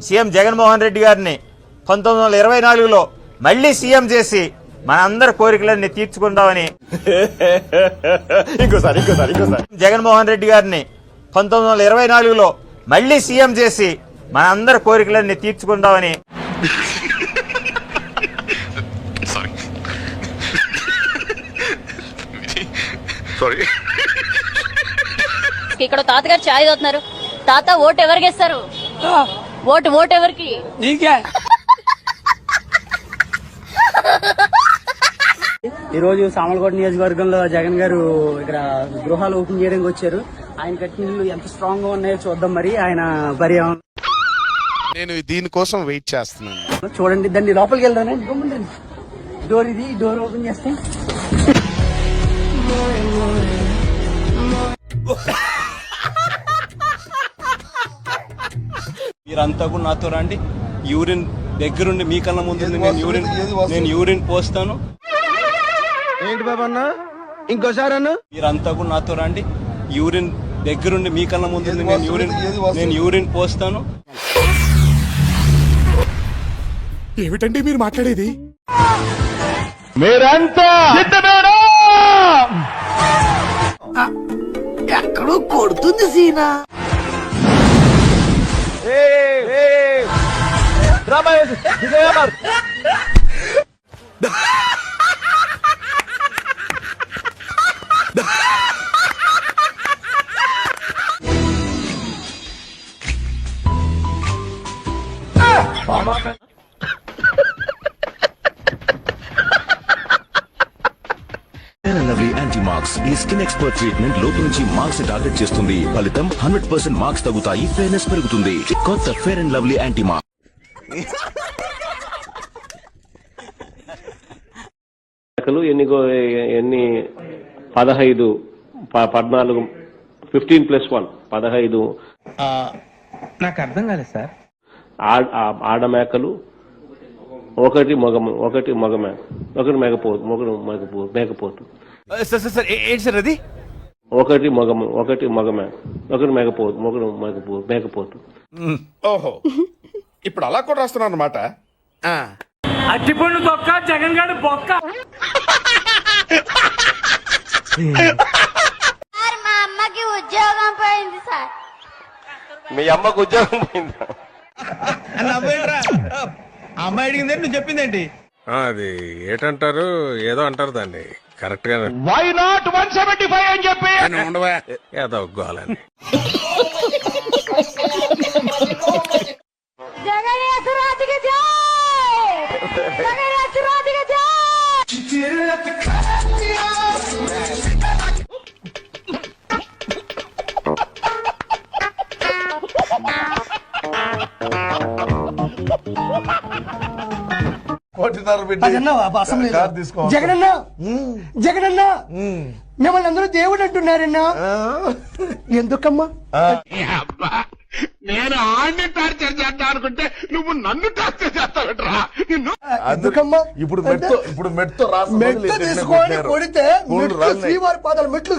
CM Jaganmohan Reddy గారిని 1924లో మళ్ళీ CM చేసి మనందరి కోరికలన్నీ తీర్చుకుందామని ఇంకోసారి జగన్మోహన్ రెడ్డి గారిని 1924లో మళ్ళీ సీఎం చేసి మనందరి కోరికలన్నీ తీర్చుకుందామని ఇక్కడ తాతగారు చాయ్ తాగుతున్నారు. తాత ఓటు ఎవరికి ఇస్తారు? ఓటు ఎవరికి? నీకే. ఈ రోజు సామలకోట నియోజకవర్గంలో జగన్ గారు ఇక్కడ గృహాలు ఓపెన్ చేయడానికి వచ్చారు. ఆయన కట్టిన ఇల్లు ఎంత స్ట్రాంగ్ గా ఉన్నాయో చూద్దాం. మరి ఆయన పర్యావరణ నేను దీనికోసం వెయిట్ చేస్తున్నాను. చూడండి, దాన్ని లోపలికి వెళ్దాం. డోర్ ఇది, డోర్ ఓపెన్ చేస్తే మీరంతా కూడా నాతో రండి. యూరిన్ దగ్గరుండి మీ కన్నా ముందు నేను యూరిన్ పోస్తాను. ఏంటి బాబా అన్న, ఇంకోసారి అన్న. మీరంతా కూడా నాతో రండి. యూరిన్ దగ్గరుండి మీ కన్నా ముందు నేను యూరిన్ పోస్తాను. ఏమిటండి మీరు మాట్లాడేది? మీరంతా ఎక్కడో కొడుతుంది సీనా. యాంటీ మార్క్స్ ఈ స్కిన్ ఎక్స్పర్ట్ ట్రీట్మెంట్ లోపల నుంచి మార్క్స్ టార్గెట్ చేస్తుంది. ఫలితం 100% మార్క్స్ తగ్గుతాయి, ఫెయిర్నెస్ పెరుగుతుంది. కొత్త fair and lovely anti marks. ఎన్ని 15 14 15+1 15 నాకు అర్థం కాలేదు సార్. ఆడ మేకలు, ఒకటి మగ మేక, ఒకటి మేకపోతు. ఏంటి సార్ అది? ఒకటి మగ మేక, ఒకటి మేకపోతు. ఓహో, ఇప్పుడు అలా కూడా రాస్తున్నాను అనమాట. అట్టిపండు తొక్క, జగన్ గారి బొక్క. మా అమ్మకి ఉద్యోగం పోయింది సార్. మీ అమ్మకు ఉద్యోగం పోయిందా? అమ్మాయి అడిగింది నువ్వు చెప్పిందేంటి? అది ఏటంటారు, ఏదో అంటారు దాన్ని కరెక్ట్ గా. వై నాట్ 175 అని చెప్పి ఉండవా ఏదో గోలని. జగనన్న, జగనన్న, మిమ్మల్ని అందరూ దేవుడు అంటున్నారన్నా. ఎందుకమ్మా? నేను ఆడిని టార్చర్ చేస్తా అనుకుంటే నువ్వు నన్ను టార్చర్ చేస్తావుట్రా. ఎందుకమ్మా? ఇప్పుడు మెట్తో మెట్టు తీసుకొని కొడితే శ్రీవారి పాదాలు మెట్లు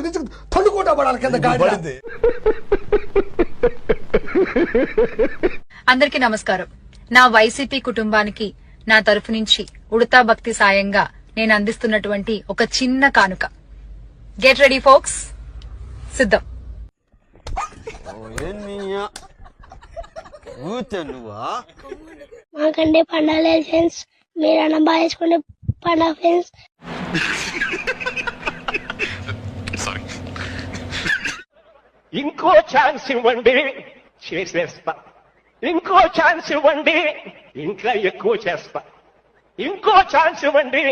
తడుకుంటా పడాలి కింద గాడి. అందరికీ నమస్కారం. నా వైసీపీ కుటుంబానికి నా తరఫు నుంచి ఉడతా భక్తి సాయంగా నేను అందిస్తున్నటువంటి ఒక చిన్న కానుక. గెట్ రెడీ ఫోక్స్, సిద్ధం. మాకంటే పండాలి ఫ్రెండ్స్, మీరన్నా బాగా వేసుకుంటే పండా ఫ్రెండ్స్. ఇంకో ఛాన్స్ ఇవ్వండి, చేసేస్తా. ఇంకో ఛాన్స్ ఇవ్వండి, ఇంకా ఎక్కువ చేస్తా. ఇంకో ఛాన్స్ ఇవ్వండి.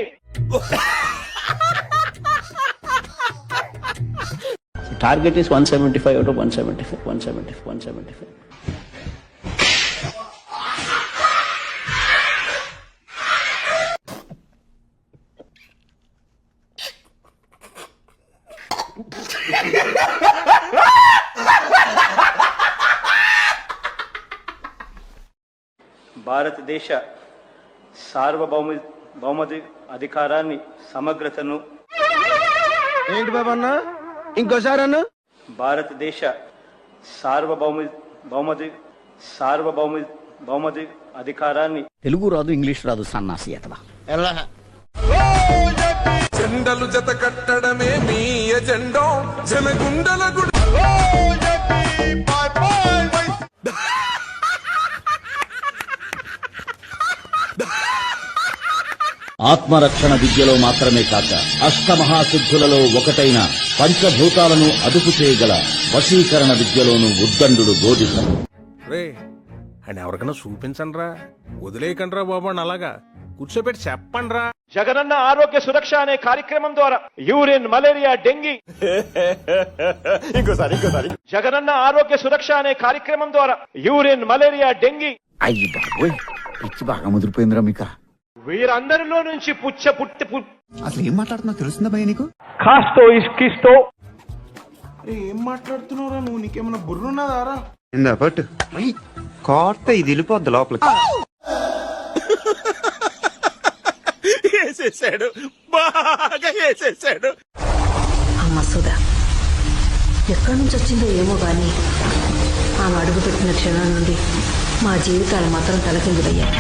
Target is 175 out of 175. భారతదేశ సార్వభౌమ అధికారాన్ని, సమగ్రతను. ఏంటి బాబా అన్న, ఇంకోసారి అన్న. భారతదేశ బహుమతి అధికారాన్ని తెలుగు రాదు, ఇంగ్లీష్ రాదు, సన్నాసి అతవా. జెండలు జత కట్టడమే మీ ఎజెండో జనగుండల గుడి. ఆత్మరక్షణ విద్యలో మాత్రమే కాక అష్టమహాసిద్ధులలో ఒకటైన పంచభూతాలను అదుపు చేయగల వశీకరణ విద్యలోనూ ఉద్దండు బోధితను. రే అని ఎవరికైనా చూపించండి రా, వదిలేయకండి రా బాబు అని అలాగా కూర్చోబెట్టి చెప్పండి రా. జగనన్న ఆరోగ్య సురక్ష అనే కార్యక్రమం ద్వారా యూరిన్, మలేరియా, డెంగీ జగనన్న ఆరోగ్య సురక్ష అనే కార్యక్రమం ద్వారా యూరిన్, మలేరియా, డెంగీ అయ్యి బాబోయ్, పిచ్చి బాగా ముదిరిపోయిందిరా మీకు. వీరందరిలో నుంచి అసలు ఏం మాట్లాడుతున్నా తెలుస్తుందా భయ నీకు? కాస్తో ఇష్కిస్తో ఏం మాట్లాడుతున్నావురా నువ్వు? నీకేమన్నా బుర్రున్నదారా? కోట ఇది వెళ్ళిపోద్ది లోపలికి. వేసేసాడు, బాగా వేసేసాడు. ఆ మసూద ఎక్కడి నుంచి వచ్చిందో ఏమో గాని ఆమె అడుగు పెట్టిన క్షణం నుండి మా జీవితాలు మాత్రం తలకిందులయ్యాయి.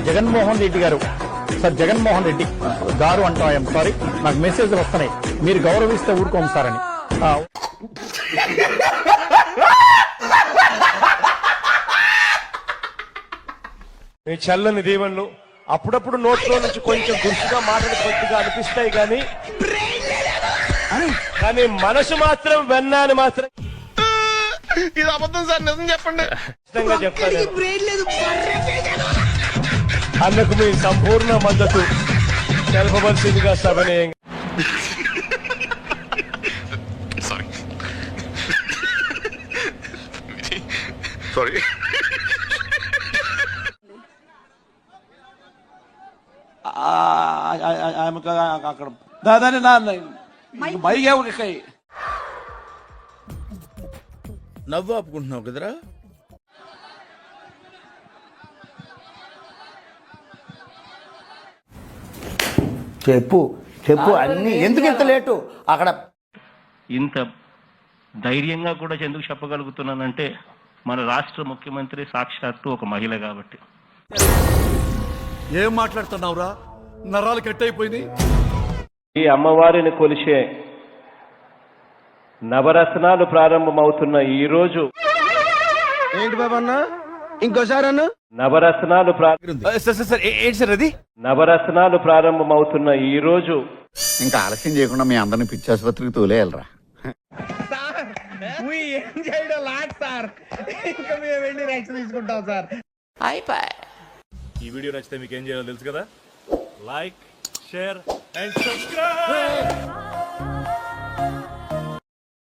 జగన్మోహన్ రెడ్డి గారు, సార్ జగన్మోహన్ రెడ్డి గారు అంటాం, సారీ నాకు మెసేజ్లు వస్తున్నాయి, మీరు గౌరవిస్తే ఊరుకోం సార్ అని. మీ చల్లని దీవెనలు అప్పుడప్పుడు నోట్లో నుంచి కొంచెం గుర్తుగా మాటలు కొద్దిగా అనిపిస్తాయి కానీ మనసు మాత్రం వెన్నాను మాత్రం ఇది అబద్ధం సార్, నిజం చెప్పండి. ఖచ్చితంగా చెప్తాను. అందుకు మీ సంపూర్ణ మద్దతు తెలపవలసిందిగా సభనీయంగా. సారీ. అక్కడ దాదాని నా మైగా నవ్వు ఆపుకుంటున్నావు కదరా. చెప్పు చెప్పు అన్ని ఎందుకు ఇంత లేటు? అక్కడ ఇంత ధైర్యంగా కూడా ఎందుకు చెప్పగలుగుతున్నానంటే మన రాష్ట్ర ముఖ్యమంత్రి సాక్షాత్తు ఒక మహిళ కాబట్టి. ఏం మాట్లాడుతున్నావురా? నరాలు కట్ అయిపోయింది. ఈ అమ్మవారిని కొలిచే నవరత్నాలు ప్రారంభమవుతున్న ఈ రోజు ఏంటి బాబు అన్న? ఇంకోసారి అన్న. నవరత్నాలు నవరత్నాలు ప్రారంభమవుతున్న ఈ రోజు ఇంకా ఆలస్యం చేయకుండా మీ అందరిని పిచ్చాసుపత్రికి తోలేయాలరా. ఏం చేయడం లాట్ సార్, ఇంకా మేము వెళ్ళి యాక్షన్ తీసుకుంటాం సార్. ఈ వీడియో నచ్చితే మీకు ఏం చేయాలో తెలుసు కదా. Like, share and subscribe.